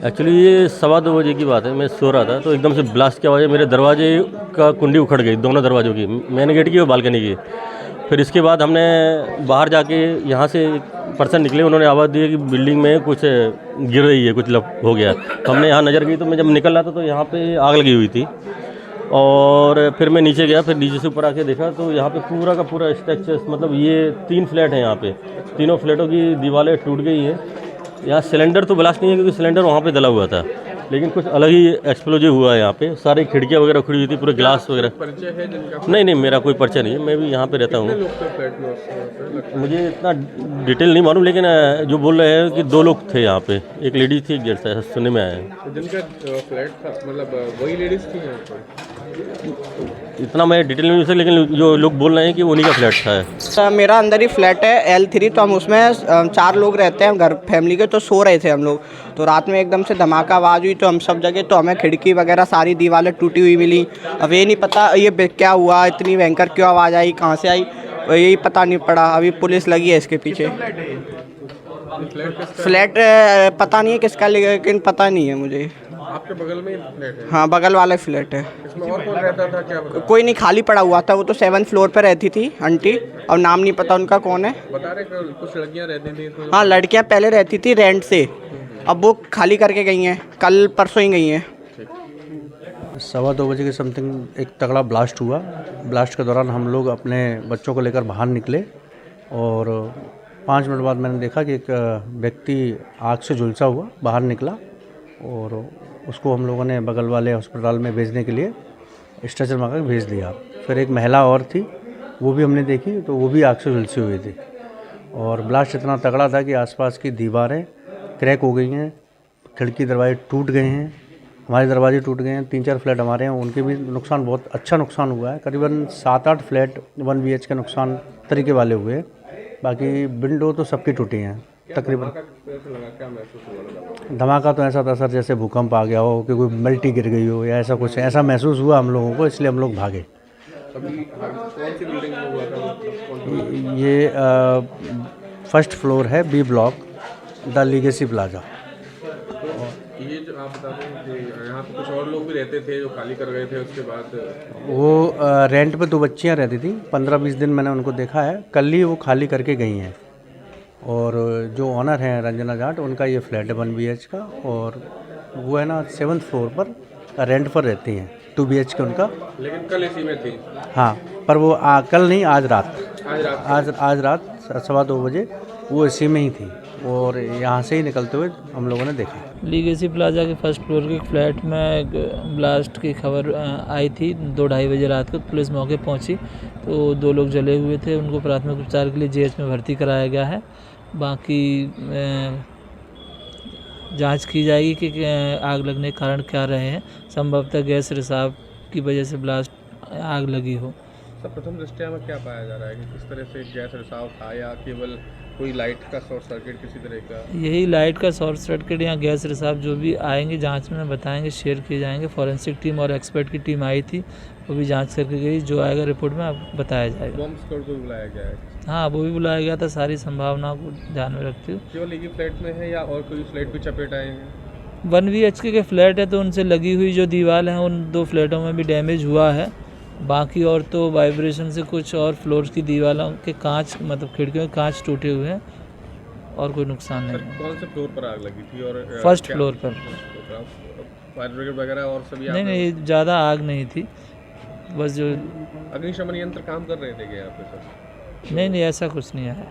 Actually ये 2:15 की बात है। मैं सो रहा था तो एकदम से ब्लास्ट की आवाज़, मेरे दरवाजे का कुंडी उखड़ गई, दोनों दरवाज़ों की, मेन गेट की और बालकनी की। फिर इसके बाद हमने बाहर जाके, यहाँ से पर्सन निकले, उन्होंने आवाज़ दी कि बिल्डिंग में कुछ गिर रही है, कुछ हो गया। तो हमने यहाँ नज़र की तो मैं जब निकल रहा था तो यहाँ पे आग लगी हुई थी। और फिर मैं नीचे गया, फिर नीचे से ऊपर आके देखा तो यहाँ पे पूरा का पूरा स्ट्रक्चर, मतलब ये 3 फ्लैट हैं यहाँ पे, तीनों फ्लैटों की दीवारें टूट गई हैं। यहाँ सिलेंडर तो ब्लास्ट नहीं है क्योंकि सिलेंडर वहाँ पे डला हुआ था, लेकिन कुछ अलग ही एक्सप्लोजिव हुआ है यहाँ पे। सारी खिड़कियाँ वगैरह खुली हुई थी, पूरे ग्लास वगैरह। परिचय है जिनका? नहीं नहीं, मेरा कोई परिचय नहीं है, मैं भी यहाँ पे रहता कितने हूँ। लोग थे फ्लैट में उस समय पे? मुझे इतना डिटेल नहीं मालूम, लेकिन जो बोल रहे हैं कि 2 लोग थे यहाँ पे, एक लेडीज थी, एक जेंट्स था, ऐसा सुनने में आया है। तो जिनका फ्लैट था, मतलब वही लेडीज थी यहाँ पर? इतना मैं डिटेल नहीं सकता, लेकिन जो लोग बोल रहे हैं कि उन्हीं का फ्लैट था। मेरा अंदर ही फ्लैट है L3, तो हम उसमें 4 लोग रहते हैं घर फैमिली के। तो सो रहे थे हम लोग, तो रात में एकदम से धमाका आवाज़ हुई तो हम सब जगह, तो हमें खिड़की वगैरह सारी दीवारें टूटी हुई मिली। अब ये नहीं पता ये क्या हुआ, इतनी भयंकर क्यों आवाज़ आई, कहाँ से आई, यही पता नहीं पड़ा। अभी पुलिस लगी है इसके पीछे। फ्लैट पता नहीं है किसका, लेकिन पता नहीं है मुझे। आपके बगल में फ्लैट है? हाँ, बगल वाला फ्लैट है। इसमें और कौन रहता था, क्या बता? कोई नहीं, खाली पड़ा हुआ था। वो तो 7th फ्लोर पर रहती थी आंटी, और नाम नहीं पता उनका कौन है। बता रहे कि कुछ लड़कियां रहती थी तो? हाँ, लड़कियां पहले रहती थी रेंट से, अब वो खाली करके गई हैं, कल परसों ही गई हैं। 2:15 के समथिंग एक तगड़ा ब्लास्ट हुआ। ब्लास्ट के दौरान हम लोग अपने बच्चों को लेकर बाहर निकले और 5 मिनट बाद मैंने देखा कि एक व्यक्ति आग से झुलसा हुआ बाहर निकला, और उसको हम लोगों ने बगल वाले अस्पताल में भेजने के लिए स्ट्रेचर मंगा के भेज दिया। फिर एक महिला और थी, वो भी हमने देखी तो वो भी आग से झुलसी हुई थी। और ब्लास्ट इतना तगड़ा था कि आसपास की दीवारें क्रैक हो गई हैं, खिड़की दरवाजे टूट गए हैं, हमारे दरवाजे टूट गए हैं। 3-4 फ्लैट हमारे हैं, उनके भी नुकसान, बहुत अच्छा नुकसान हुआ है। करीबन 7-8 फ्लैट 1 BH के नुकसान तरीके वाले हुए, बाकी विंडो तो सबकी टूटी हैं तकरीबन। क्या महसूस हुआ? धमाका तो ऐसा था सर जैसे भूकंप आ गया हो, कि कोई मल्टी गिर गई हो या ऐसा कुछ, ऐसा महसूस हुआ हम लोगों को, इसलिए हम लोग भागे। अभी कौन सी बिल्डिंग में हुआ था? ये 1st फ्लोर है, B block, the legacy plaza. ये जो आप बताते हैं कि यहाँ पे कुछ और लोग भी रहते थे जो खाली कर गए थे उसके बाद? वो रेंट पे 2 बच्चियाँ रहती थी, 15-20 दिन मैंने उनको देखा है, कल ही वो खाली करके गई हैं। और जो ऑनर हैं रंजना जाट, उनका ये फ्लैट है 1 BH का, और वो है ना 7th फ्लोर पर रेंट पर रहती हैं, 2 BH के उनका। लेकिन कल इसी में थी? हाँ, पर वो कल नहीं, आज रात, आज रात 2:15 बजे वो इसी में ही थी, और यहाँ से ही निकलते हुए हम लोगों ने देखा। लीगेसी प्लाजा के 1st फ्लोर के फ्लैट में एक ब्लास्ट की खबर आई थी 2-2:30 बजे रात को। पुलिस मौके पहुंची तो 2 लोग जले हुए थे, उनको प्राथमिक उपचार के लिए JH में भर्ती कराया गया है। बाकी जांच की जाएगी कि आग लगने के कारण क्या रहे हैं। संभवतः गैस रिसाव की वजह से ब्लास्ट आग लगी हो। सर, प्रथम दृष्टया में क्या पाया जा रहा है कि किस तरह से गैस रिसाव था, या केवल कोई लाइट का शॉर्ट सर्किट किसी तरह का? यही लाइट का शॉर्ट सर्किट या गैस रिसाव जो भी आएंगे जांच में बताएंगे, शेयर किए जाएंगे। फॉरेंसिक टीम और एक्सपर्ट की टीम आई थी, वो भी जांच करके गई, जो आएगा रिपोर्ट में आपको बताया जाएगा। बॉम्ब स्क्वाड को बुलाया गया है? हाँ, वो भी बुलाया गया था, सारी संभावनाओं को ध्यान में रखते हुए। केवल एक ही फ्लैट में है या और कोई फ्लैट भी चपेट आए हैं? 1 BHK के फ्लैट है तो उनसे लगी हुई जो दीवार है उन 2 फ्लैटों में भी डैमेज हुआ है। बाकी और तो वाइब्रेशन से कुछ और फ्लोर्स की दीवारों के कांच, मतलब खिड़कियों के कांच टूटे हुए हैं, और कोई नुकसान नहीं है। कौन से फ्लोर पर आग लगी थी? और 1st फ्लोर पर। फायर ब्रिगेड वगैरह और सभी? नहीं, ज़्यादा आग नहीं थी, बस जो अग्निशमन यंत्र काम कर रहे थे क्या यहाँ पे सर? नहीं, ऐसा कुछ नहीं है।